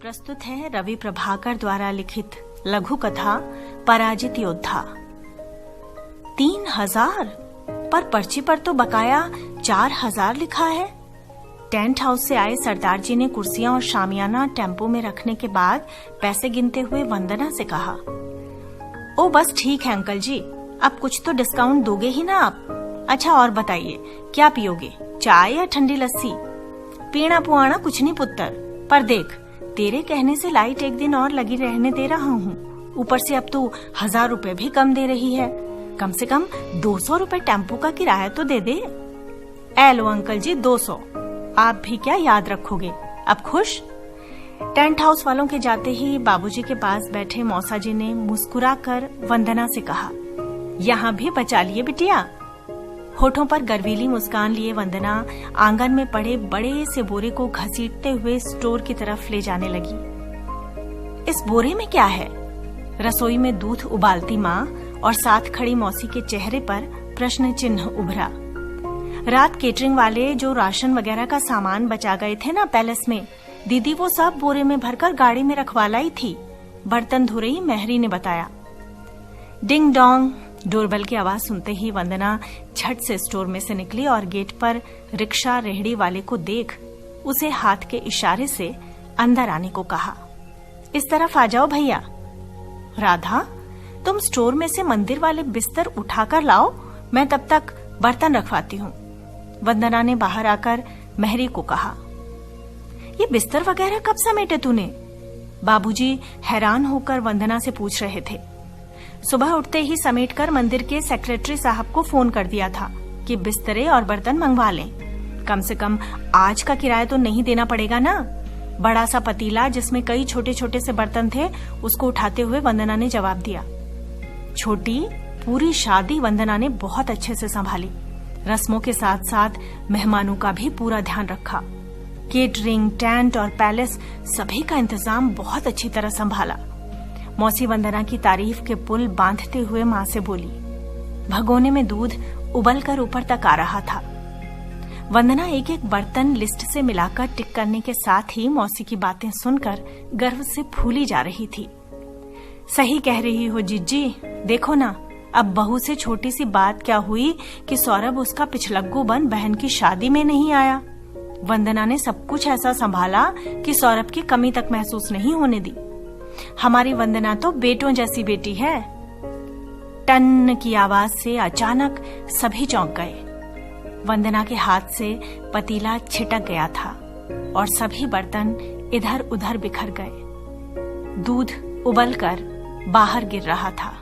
प्रस्तुत है रवि प्रभाकर द्वारा लिखित लघु कथा पराजित योद्धा। 3000 पर पर्ची पर तो बकाया 4000 लिखा है। टेंट हाउस से आए सरदार जी ने कुर्सियां और शामियाना टेम्पो में रखने के बाद पैसे गिनते हुए वंदना से कहा, ओ बस ठीक है अंकल जी, अब कुछ तो डिस्काउंट दोगे ही ना आप। अच्छा और बताइए, क्या पियोगे, चाय या ठंडी लस्सी? पीना पुआना कुछ नहीं पुत्र, पर देख तेरे कहने से लाइट एक दिन और लगी रहने दे रहा हूँ। ऊपर से अब तू 1000 रुपए भी कम दे रही है, कम से कम 200 रुपए टेम्पो का किराया तो दे दे। ए लो अंकल जी 200, आप भी क्या याद रखोगे, अब खुश? टेंट हाउस वालों के जाते ही बाबूजी के पास बैठे मौसा जी ने मुस्कुराकर वंदना से कहा, यहाँ भी बचा लिए बिटिया। होठों पर गर्वीली मुस्कान लिए वंदना आंगन में पड़े बड़े से बोरे को घसीटते हुए स्टोर की तरफ ले जाने लगी। इस बोरे में क्या है? रसोई में दूध उबालती माँ और साथ खड़ी मौसी के चेहरे पर प्रश्न चिन्ह उभरा। रात केटरिंग वाले जो राशन वगैरह का सामान बचा गए थे ना पैलेस में, दीदी वो सब बोरे में भरकर गाड़ी में रखवा लाई थी, बर्तन धो रही मेहरी ने बताया। डिंग डोंग, डोरबेल की आवाज सुनते ही वंदना झट से स्टोर में से निकली और गेट पर रिक्शा रेहड़ी वाले को देख उसे हाथ के इशारे से अंदर आने को कहा। इस तरफ आ जाओ भैया। राधा, तुम स्टोर में से मंदिर वाले बिस्तर उठाकर लाओ, मैं तब तक बर्तन रखवाती हूँ। वंदना ने बाहर आकर मेहरी को कहा। ये बिस्तर वगैरह कब समेटे तूने? बाबूजी हैरान होकर वंदना से पूछ रहे थे। सुबह उठते ही समेटकर मंदिर के सेक्रेटरी साहब को फोन कर दिया था कि बिस्तरे और बर्तन मंगवा लें। कम से कम आज का किराया तो नहीं देना पड़ेगा ना। बड़ा सा पतीला जिसमें कई छोटे छोटे से बर्तन थे, उसको उठाते हुए वंदना ने जवाब दिया। छोटी पूरी शादी वंदना ने बहुत अच्छे से संभाली। रस्मों के साथ साथ मेहमानों का भी पूरा ध्यान रखा। केटरिंग, टेंट और पैलेस सभी का इंतजाम बहुत अच्छी तरह संभाला। मौसी वंदना की तारीफ के पुल बांधते हुए माँ से बोली। भगोने में दूध उबलकर ऊपर तक आ रहा था। वंदना एक एक बर्तन लिस्ट से मिलाकर टिक करने के साथ ही मौसी की बातें सुनकर गर्व से फूली जा रही थी। सही कह रही हो जिज्जी, देखो ना, अब बहू से छोटी सी बात क्या हुई कि सौरभ उसका पिछलग्गू बन बहन की शादी में नहीं आया। वंदना ने सब कुछ ऐसा संभाला कि सौरभ की कमी तक महसूस नहीं होने दी। हमारी वंदना तो बेटों जैसी बेटी है। टन की आवाज से अचानक सभी चौंक गए। वंदना के हाथ से पतीला छिटक गया था और सभी बर्तन इधर उधर बिखर गए। दूध उबलकर बाहर गिर रहा था।